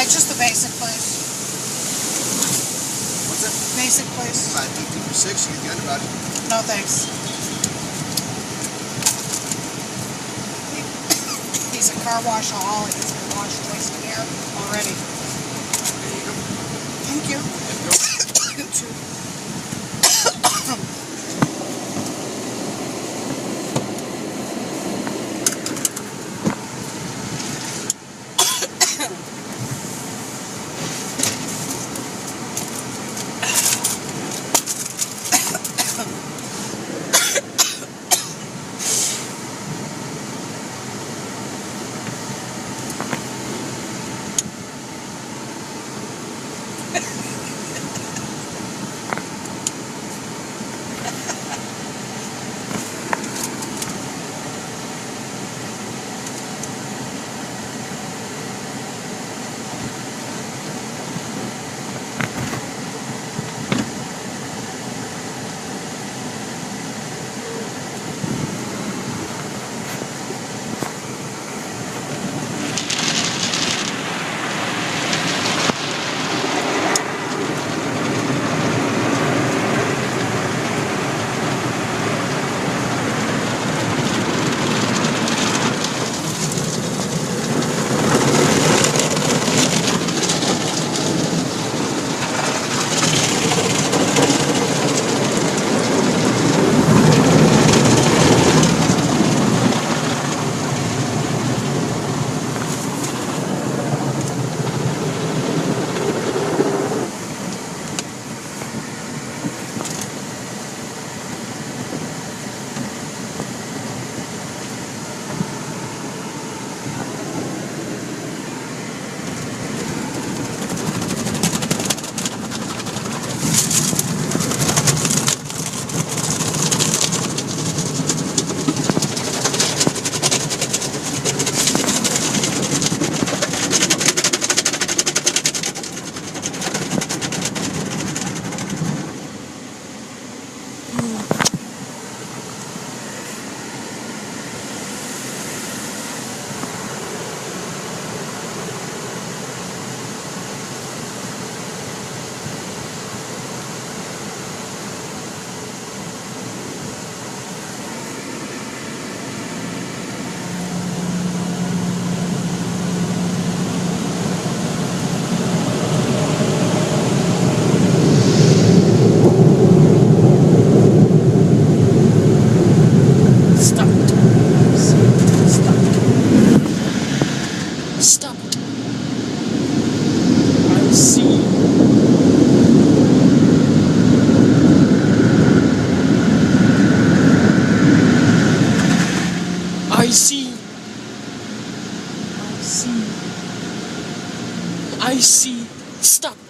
just the basic, please. What's that? Basic, please. 550 for 6, you get the underbody. No, thanks. He's a car wash-aholic. He's been washed twice a year already. There you go. Thank you. Let's go. You too. Stop. I see. I see. I see. I see. Stop.